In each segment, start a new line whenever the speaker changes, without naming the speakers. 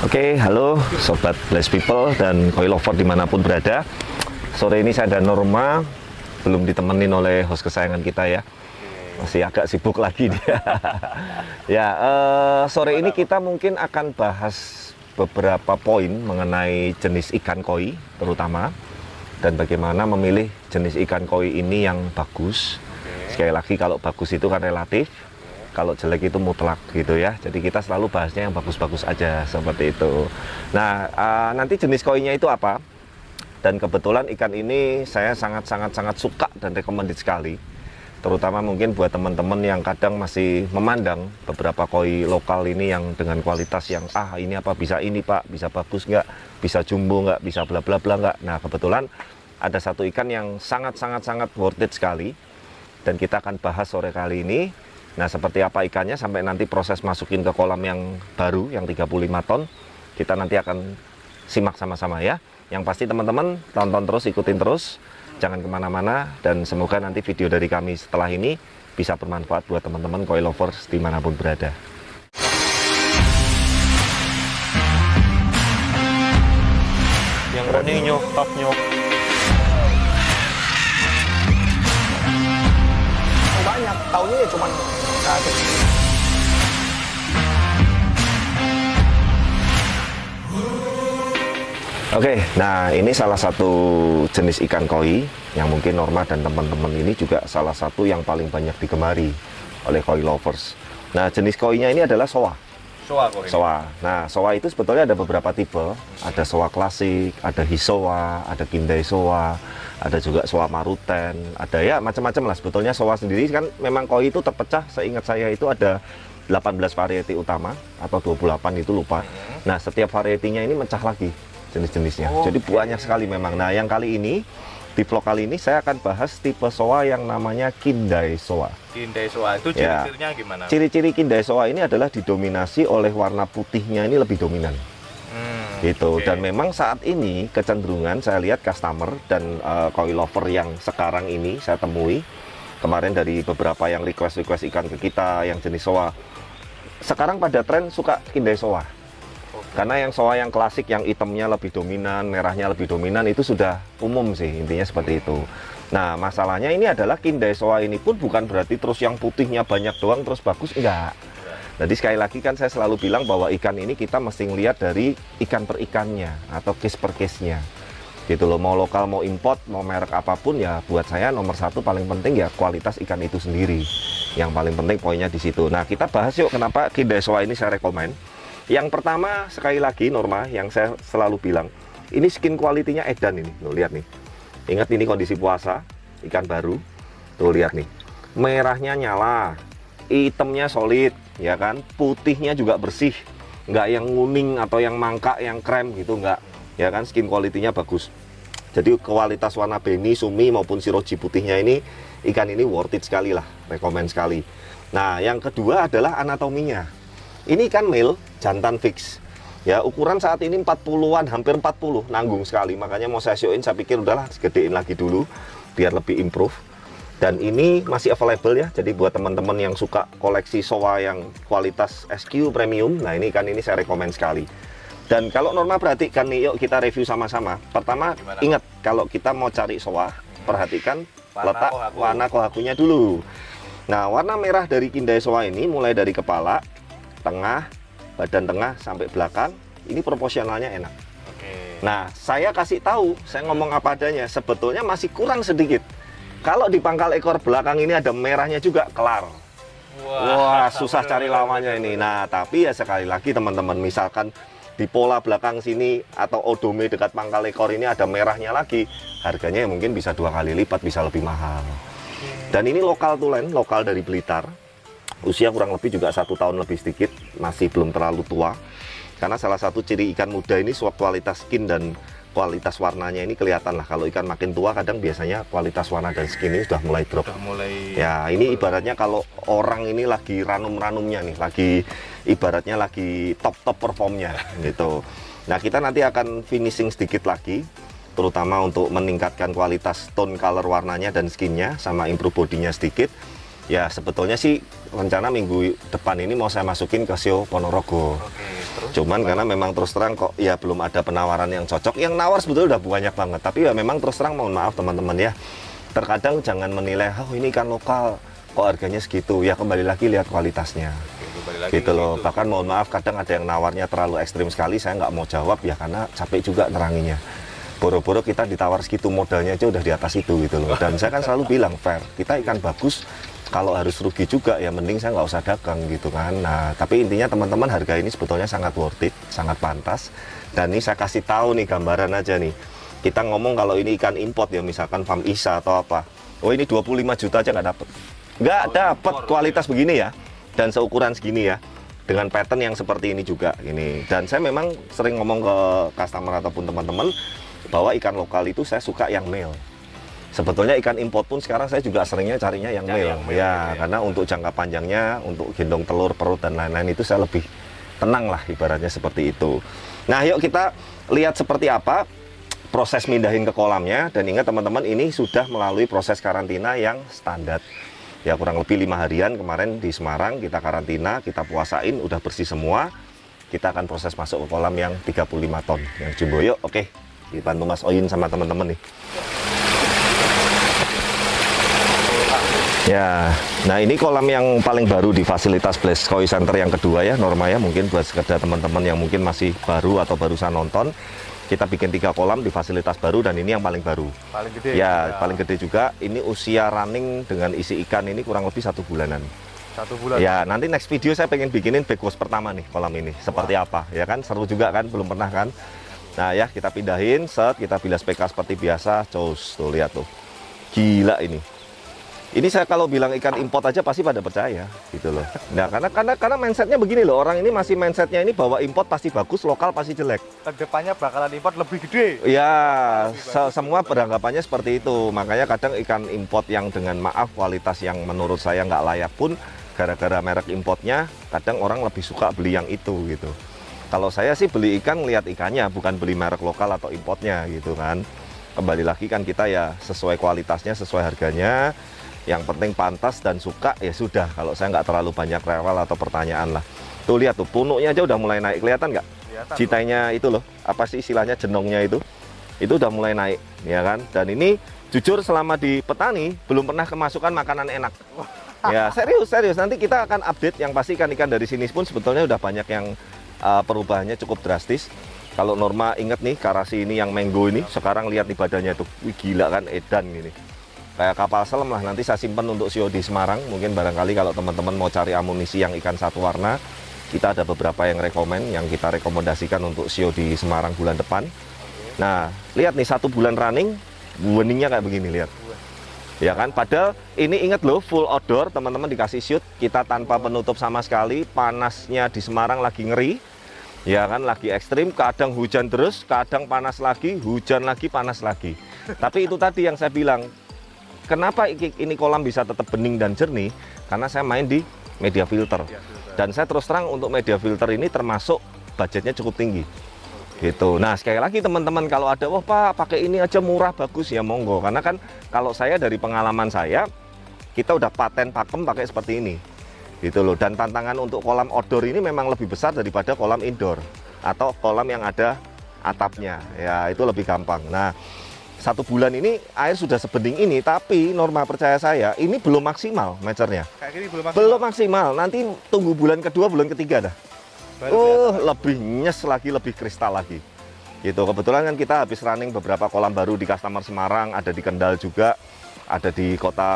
Oke, halo Sobat Blessed People dan koi lover dimanapun berada. Sore ini saya dan Norma belum ditemenin oleh host kesayangan kita ya. Masih agak sibuk lagi dia. Ya, sore ini kita mungkin akan bahas beberapa poin mengenai jenis ikan koi terutama. Dan bagaimana memilih jenis ikan koi ini yang bagus. Sekali lagi kalau bagus itu kan relatif. Kalau jelek itu mutlak gitu ya. Jadi kita selalu bahasnya yang bagus-bagus aja seperti itu. Nah, nanti jenis koinya itu apa? Dan kebetulan ikan ini saya sangat suka dan recommended sekali. Terutama mungkin buat teman-teman yang kadang masih memandang beberapa koi lokal ini yang dengan kualitas yang ini apa bisa ini Pak, bisa bagus nggak, bisa jumbo nggak, bisa bla bla bla nggak. Nah, kebetulan ada satu ikan yang sangat worth it sekali. Dan kita akan bahas sore kali ini. Nah, seperti apa ikannya sampai nanti proses masukin ke kolam yang baru, yang 35 ton. Kita nanti akan simak sama-sama ya. Yang pasti teman-teman tonton terus, ikutin terus. Jangan kemana-mana. Dan semoga nanti video dari kami setelah ini bisa bermanfaat buat teman-teman koi lovers dimanapun berada. Yang ini nyok, top nyok.
Banyak, taunya ya cuma satu.
Oke, nah ini salah satu jenis ikan koi yang mungkin Norma dan teman-teman ini juga salah satu yang paling banyak digemari oleh koi lovers. Nah, jenis koinya ini adalah soa. Soa. Nah, soa itu sebetulnya ada beberapa tipe. Ada soa klasik, ada hisoa, ada kindai soa, ada juga soa maruten, ada ya macam-macam lah. Sebetulnya soa sendiri kan memang koi itu terpecah, seingat saya itu ada 18 varieti utama atau 28 itu lupa. Nah, setiap varietinya ini mecah lagi jenis-jenisnya. Jadi banyak sekali memang. Nah, yang kali ini di vlog kali ini saya akan bahas tipe soa yang namanya kindai soa.
Kindai soa itu ciri-cirinya gimana?
Ciri-ciri kindai soa ini adalah didominasi oleh warna putihnya ini lebih dominan. Gitu. Dan memang saat ini kecenderungan saya lihat customer dan koi lover yang sekarang ini saya temui kemarin dari beberapa yang request ikan ke kita yang jenis soa, sekarang pada tren suka kindai soa. Karena yang soa yang klasik yang hitamnya lebih dominan, merahnya lebih dominan itu sudah umum sih, intinya seperti itu. Nah, masalahnya ini adalah kindai soa ini pun bukan berarti terus yang putihnya banyak doang terus bagus, enggak. Jadi sekali lagi kan saya selalu bilang bahwa ikan ini kita mesti ngelihat dari ikan per ikannya atau case per case-nya. Gitu loh, mau lokal mau import, mau merek apapun ya buat saya nomor satu paling penting ya kualitas ikan itu sendiri. Yang paling penting poinnya di situ. Nah, kita bahas yuk kenapa kindai soa ini saya rekomen. Yang pertama sekali lagi Norma yang saya selalu bilang, ini skin quality-nya edan ini. Loh, lihat nih. Ingat ini kondisi puasa, ikan baru. Tuh lihat nih. Merahnya nyala, hitamnya solid, ya kan? Putihnya juga bersih. Nggak yang nguning atau yang mangkak, yang krem gitu, nggak. Ya kan, skin quality-nya bagus. Jadi kualitas warna beni, sumi maupun siroji putihnya ini, ikan ini worth it sekali lah, rekomen sekali. Nah, yang kedua adalah anatominya. Ini ikan male, jantan fix. Ya, ukuran saat ini 40-an, hampir 40, nanggung sekali. Makanya mau saya show-in, saya pikir udahlah gedein lagi dulu biar lebih improve. Dan ini masih available ya. Jadi buat teman-teman yang suka koleksi soa yang kualitas SQ premium, nah ini ikan ini saya rekomen sekali. Dan kalau Norma perhatikan nih, yuk kita review sama-sama. Pertama, ingat kalau kita mau cari soa, perhatikan letak warna kohakunya dulu. Nah, warna merah dari kindai soa ini mulai dari kepala, tengah, badan tengah sampai belakang, ini proporsionalnya enak. Nah, saya kasih tahu, saya ngomong apa adanya, sebetulnya masih kurang sedikit. Kalau di pangkal ekor belakang ini ada merahnya juga, kelar. Wah, susah cari lawannya ini. Nah, tapi ya sekali lagi teman-teman, misalkan di pola belakang sini atau odome dekat pangkal ekor ini ada merahnya lagi, harganya mungkin bisa 2 kali lipat, bisa lebih mahal. Dan ini lokal tulen, lokal dari Blitar. Usia kurang lebih juga 1 tahun lebih sedikit, masih belum terlalu tua. Karena salah satu ciri ikan muda ini kualitas skin dan kualitas warnanya ini kelihatan lah. Kalau ikan makin tua kadang biasanya kualitas warna dan skin ini sudah mulai drop. Ya, ini ibaratnya kalau orang ini lagi ranum-ranumnya nih, ibaratnya lagi top performnya gitu. Nah, kita nanti akan finishing sedikit lagi, terutama untuk meningkatkan kualitas tone color warnanya dan skinnya sama improve bodinya sedikit. Ya, sebetulnya sih rencana minggu depan ini mau saya masukin ke show Ponorogo. Cuman karena memang terus terang kok ya belum ada penawaran yang cocok. Yang nawar sebetulnya udah banyak banget, tapi ya memang terus terang mohon maaf teman-teman ya. Terkadang jangan menilai, oh ini ikan lokal kok harganya segitu. Ya kembali lagi lihat kualitasnya. Gitu loh. Bahkan mohon maaf kadang ada yang nawarnya terlalu ekstrim sekali, saya nggak mau jawab ya karena capek juga neranginya. Boro-boro kita ditawar segitu, modalnya aja udah di atas itu gitu loh. Dan saya kan selalu bilang fair, kita ikan bagus, kalau harus rugi juga ya mending saya nggak usah dagang gitu kan. Nah tapi intinya teman-teman harga ini sebetulnya sangat worth it, sangat pantas. Dan ini saya kasih tahu nih gambaran aja nih. Kita ngomong kalau ini ikan import ya misalkan Farm Isa atau apa, oh ini 25 juta aja nggak dapet. Nggak dapet kualitas begini ya, dan seukuran segini ya. Dengan pattern yang seperti ini juga ini. Dan saya memang sering ngomong ke customer ataupun teman-teman bahwa ikan lokal itu saya suka yang male. Sebetulnya ikan import pun sekarang saya juga seringnya carinya yang male. Ya, karena untuk jangka panjangnya, untuk gendong telur, perut dan lain-lain itu saya lebih tenang lah ibaratnya seperti itu. Nah, yuk kita lihat seperti apa proses mindahin ke kolamnya. Dan ingat teman-teman, ini sudah melalui proses karantina yang standar. Ya kurang lebih 5 harian kemarin di Semarang kita karantina, kita puasain, udah bersih semua. Kita akan proses masuk ke kolam yang 35 ton yang jumbo. Yuk, oke. Dibantu Mas Oyin sama teman-teman nih. Ya, nah ini kolam yang paling baru di fasilitas Blaze Koi Center yang kedua ya, Norma ya. Mungkin buat sekedar teman-teman yang mungkin masih baru atau barusan nonton, kita bikin 3 kolam di fasilitas baru dan ini yang paling baru.
Paling gede.
Ya, paling gede juga. Ini usia running dengan isi ikan ini kurang lebih 1 bulanan.
1 bulan.
Ya, nanti next video saya pengen bikinin backwash pertama nih kolam ini. Seperti apa, ya kan? Seru juga kan, belum pernah kan? Nah ya, kita pindahin, set, kita bilas PK seperti biasa. Cus, tuh lihat tuh. Gila ini. Ini saya kalau bilang ikan import aja pasti pada percaya gitu loh. Nah, karena mindsetnya begini loh. Orang ini masih mindsetnya ini bahwa import pasti bagus, lokal pasti jelek.
Kedepannya bakalan import lebih gede.
Ya, semua beranggapannya seperti itu. Makanya kadang ikan import yang dengan maaf kualitas yang menurut saya nggak layak pun gara-gara merek importnya, kadang orang lebih suka beli yang itu gitu. Kalau saya sih beli ikan lihat ikannya, bukan beli merek lokal atau importnya gitu kan. Kembali lagi kan kita ya sesuai kualitasnya, sesuai harganya. Yang penting pantas dan suka ya sudah. Kalau saya nggak terlalu banyak rewel atau pertanyaan lah. Tuh lihat tuh, punuknya aja udah mulai naik, kelihatan nggak? Citainya itu loh, apa sih istilahnya jenongnya itu udah mulai naik, ya kan? Dan ini jujur selama di petani belum pernah kemasukan makanan enak. Ya serius, nanti kita akan update. Yang pasti ikan-ikan dari sini pun sebetulnya udah banyak yang perubahannya cukup drastis. Kalau Norma inget nih, karasi ini yang mango ini, sekarang lihat di badannya tuh, wih gila kan, edan gini. Kayak kapal selam lah, nanti saya simpen untuk show di Semarang. Mungkin barangkali kalau teman-teman mau cari amunisi yang ikan satu warna, kita ada beberapa yang rekomen, yang kita rekomendasikan untuk show di Semarang bulan depan. Nah, lihat nih 1 bulan running, beningnya kayak begini, lihat. Ya kan, padahal ini inget loh, full outdoor, teman-teman dikasih shoot, kita tanpa penutup sama sekali, panasnya di Semarang lagi ngeri. Ya kan, lagi ekstrim, kadang hujan terus, kadang panas lagi, hujan lagi, panas lagi. Tapi itu tadi yang saya bilang, kenapa ini kolam bisa tetap bening dan jernih? Karena saya main di media filter. Dan saya terus terang untuk media filter ini termasuk budgetnya cukup tinggi. Gitu. Nah sekali lagi teman-teman, kalau ada, wah Pak pakai ini aja murah bagus ya monggo. Karena kan kalau saya dari pengalaman saya, kita udah paten pakem pakai seperti ini. Gitu loh. Dan tantangan untuk kolam outdoor ini memang lebih besar daripada kolam indoor atau kolam yang ada atapnya. Ya itu lebih gampang. Nah 1 bulan ini air sudah sebening ini, tapi Norma percaya saya ini belum maksimal mecernya.
Kayak gini belum maksimal.
Belum maksimal. Nanti tunggu bulan kedua, bulan ketiga dah. Lebih nyes lagi, lebih kristal lagi. Gitu. Kebetulan kan kita habis running beberapa kolam baru di customer Semarang, ada di Kendal juga, ada di kota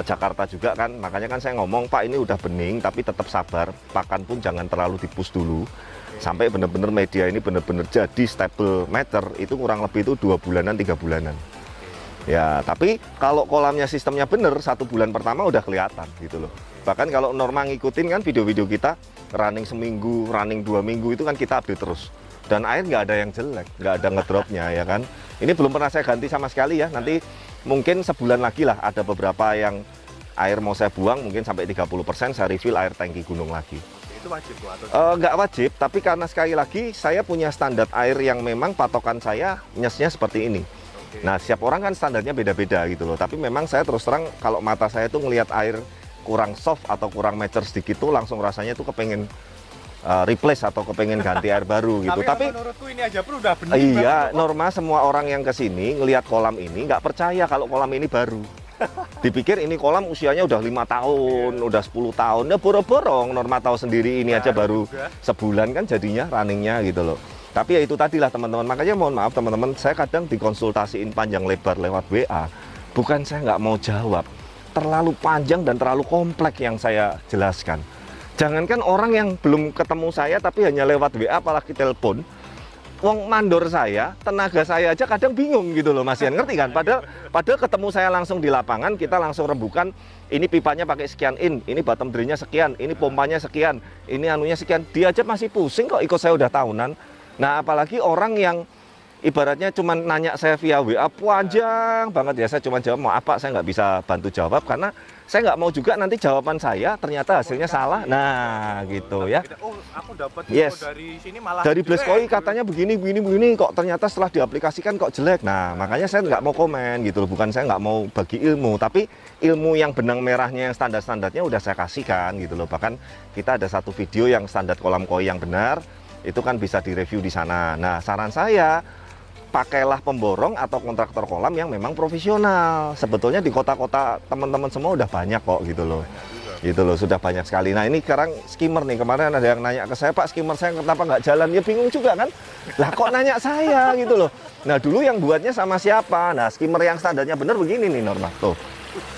Jakarta juga kan. Makanya kan saya ngomong, Pak ini udah bening, tapi tetap sabar. Pakan pun jangan terlalu dipus dulu. Sampai benar-benar media ini benar-benar jadi stable meter, itu kurang lebih itu 2 bulanan, 3 bulanan. Ya, tapi kalau kolamnya sistemnya bener, 1 bulan pertama udah kelihatan gitu loh. Bahkan kalau Norma ngikutin kan video-video kita, running seminggu, running 2 minggu itu kan kita update terus. Dan air nggak ada yang jelek, nggak ada ngedropnya ya kan. Ini belum pernah saya ganti sama sekali ya, nanti mungkin sebulan lagi lah ada beberapa yang air mau saya buang, mungkin sampai 30% saya refill air tangki gunung lagi.
Itu wajib Bu, atau
nggak wajib, tapi karena sekali lagi saya punya standar air yang memang patokan saya nyesnya seperti ini. Nah setiap orang kan standarnya beda-beda gitu loh. Tapi memang saya terus terang kalau mata saya tuh ngelihat air kurang soft atau kurang mature sedikit tuh langsung rasanya tuh kepengen replace atau kepengen ganti air baru gitu. Tapi
menurutku ini aja pun udah bening
iya,
banget.
Norma semua orang yang kesini ngelihat kolam ini nggak percaya kalau kolam ini baru. Dipikir ini kolam usianya udah 5 tahun, udah 10 tahun. Ya borong-borong, Norma tahu sendiri ini aja baru sebulan kan jadinya runningnya gitu loh. Tapi ya itu tadilah teman-teman. Makanya mohon maaf teman-teman, saya kadang dikonsultasiin panjang lebar lewat WA. Bukan saya nggak mau jawab, terlalu panjang dan terlalu kompleks yang saya jelaskan. Jangankan orang yang belum ketemu saya tapi hanya lewat WA apalagi telepon. Wong mandor saya, tenaga saya aja kadang bingung gitu loh Mas Yan, ngerti kan? Padahal ketemu saya langsung di lapangan, kita langsung rembukan, ini pipanya pakai sekian ini bottom drainnya sekian, ini pompanya sekian, ini anunya sekian. Dia aja masih pusing kok ikut saya udah tahunan. Nah apalagi orang yang ibaratnya cuma nanya saya via WA panjang banget ya, saya cuma jawab mau apa, saya nggak bisa bantu jawab karena saya nggak mau juga nanti jawaban saya ternyata hasilnya salah. Nah gitu ya.
Oh, aku dapat
Yes.
dari sini malah
Dari
jelek.
Bleskoi katanya begini kok ternyata setelah diaplikasikan kok jelek. Nah makanya saya nggak mau komen gitu loh, bukan saya nggak mau bagi ilmu, tapi ilmu yang benang merahnya yang standar-standarnya udah saya kasihkan gitu loh. Bahkan kita ada satu video yang standar kolam koi yang benar, itu kan bisa direview di sana. Nah saran saya, pakailah pemborong atau kontraktor kolam yang memang profesional. Sebetulnya di kota-kota teman-teman semua udah banyak kok gitu loh. Gitu loh, sudah banyak sekali. Nah ini sekarang skimmer nih, kemarin ada yang nanya ke saya, Pak skimmer saya kenapa nggak jalan? Ya bingung juga kan. Lah kok nanya saya gitu loh. Nah dulu yang buatnya sama siapa? Nah skimmer yang standarnya bener begini nih Norma. Tuh.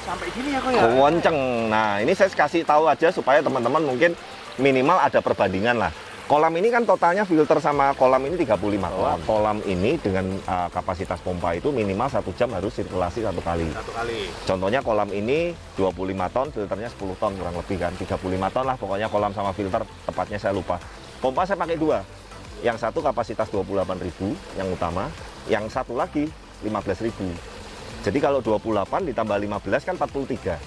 Sampai gini ya kok ya.
Kenceng. Nah ini saya kasih tahu aja supaya teman-teman mungkin minimal ada perbandingan lah. Kolam ini kan totalnya filter sama kolam ini 35 ton. Kolam ini dengan kapasitas pompa itu minimal 1 jam harus sirkulasi 1 kali.
Satu kali.
Contohnya kolam ini 25 ton, filternya 10 ton kurang lebih kan. 35 ton lah pokoknya kolam sama filter, tepatnya saya lupa. Pompa saya pakai 2. Yang satu kapasitas 28.000 yang utama, yang satu lagi 15.000. Jadi kalau 28 ditambah 15 kan 43.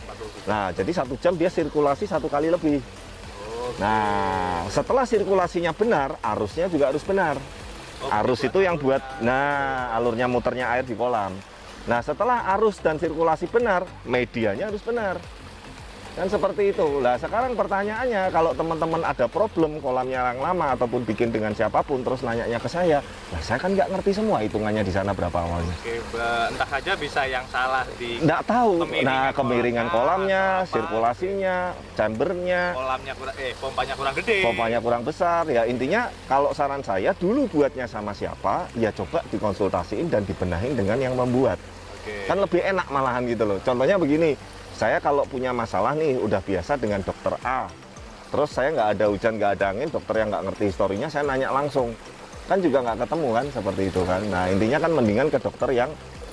Nah, jadi 1 jam dia sirkulasi 1 kali lebih. Nah, setelah sirkulasinya benar, arusnya juga harus benar. Arus itu yang buat, nah alurnya muternya air di kolam. Nah, setelah arus dan sirkulasi benar, medianya harus benar. Kan seperti itu. Lah sekarang pertanyaannya, kalau teman-teman ada problem kolamnya yang lama ataupun bikin dengan siapapun terus nanyanya ke saya, lah saya kan nggak ngerti semua hitungannya di sana berapa awalnya.
Oke, entah saja bisa yang salah di
Nggak tahu. Nah, kemiringan
atau
kolamnya,
apa.
sirkulasinya, chambernya,
Kolamnya kurang pompanya kurang gede.
pompanya kurang besar. Ya intinya kalau saran saya dulu buatnya sama siapa, ya coba dikonsultasiin dan dibenahin dengan yang membuat.
Oke.
Kan lebih enak malahan gitu loh. Contohnya begini, saya kalau punya masalah nih udah biasa dengan dokter A, terus saya nggak ada hujan nggak ada angin, dokter yang nggak ngerti historinya saya nanya langsung, kan juga nggak ketemu kan seperti itu kan. Nah intinya kan mendingan ke dokter yang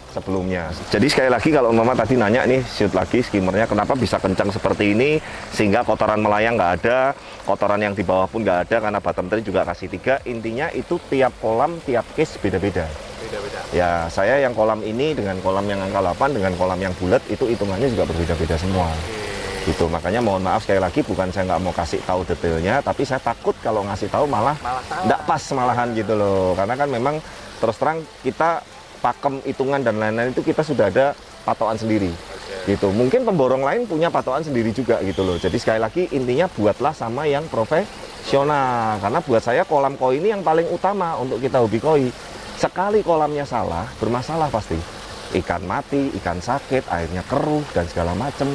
sebelumnya. Jadi sekali lagi kalau Mama tadi nanya nih, shoot lagi skimmernya kenapa bisa kencang seperti ini sehingga kotoran melayang nggak ada, kotoran yang di bawah pun nggak ada karena bottom drain juga kasih 3. Intinya itu tiap kolam tiap case beda-beda.
Beda-beda.
Ya, saya yang kolam ini dengan kolam yang angka 8 dengan kolam yang bulat itu hitungannya juga berbeda-beda semua. Gitu. Makanya mohon maaf sekali lagi, bukan saya nggak mau kasih tahu detailnya, tapi saya takut kalau ngasih tahu malah
salah.
nggak pas malahan gitu loh. Karena kan memang terus terang kita pakem hitungan dan lain-lain itu kita sudah ada patokan sendiri. Gitu. Mungkin pemborong lain punya patokan sendiri juga gitu loh. Jadi sekali lagi intinya buatlah sama yang profesional. Karena buat saya kolam koi ini yang paling utama untuk kita hobi koi. Sekali kolamnya salah, bermasalah pasti. Ikan mati, ikan sakit, airnya keruh, dan segala macem.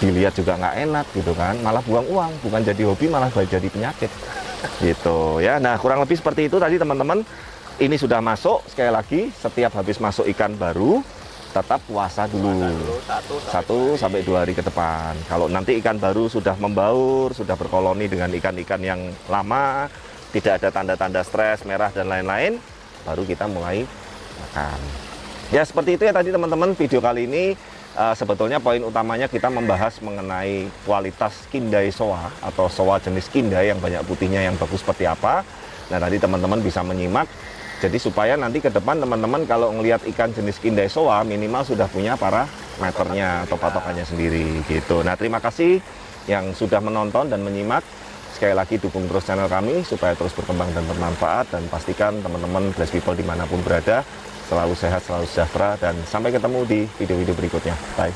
Dilihat juga nggak enak gitu kan, malah buang uang. Bukan jadi hobi, malah jadi penyakit. Gitu ya, nah kurang lebih seperti itu tadi teman-teman. Ini sudah masuk, sekali lagi, setiap habis masuk ikan baru, tetap puasa dulu. 1 sampai 2 hari ke depan. Kalau nanti ikan baru sudah membaur, sudah berkoloni dengan ikan-ikan yang lama, tidak ada tanda-tanda stres, merah, dan lain-lain, baru kita mulai makan. Ya seperti itu ya tadi teman-teman, video kali ini sebetulnya poin utamanya kita membahas mengenai kualitas kindai soa atau soa jenis kindai yang banyak putihnya yang bagus seperti apa. Nah tadi teman-teman bisa menyimak, jadi supaya nanti ke depan teman-teman kalau ngelihat ikan jenis kindai soa minimal sudah punya parameternya atau patokannya sendiri gitu. Nah terima kasih yang sudah menonton dan menyimak. Sekali lagi dukung terus channel kami supaya terus berkembang dan bermanfaat, dan pastikan teman-teman Blessed People dimanapun berada selalu sehat, selalu sejahtera, dan sampai ketemu di video-video berikutnya. Bye.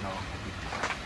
No.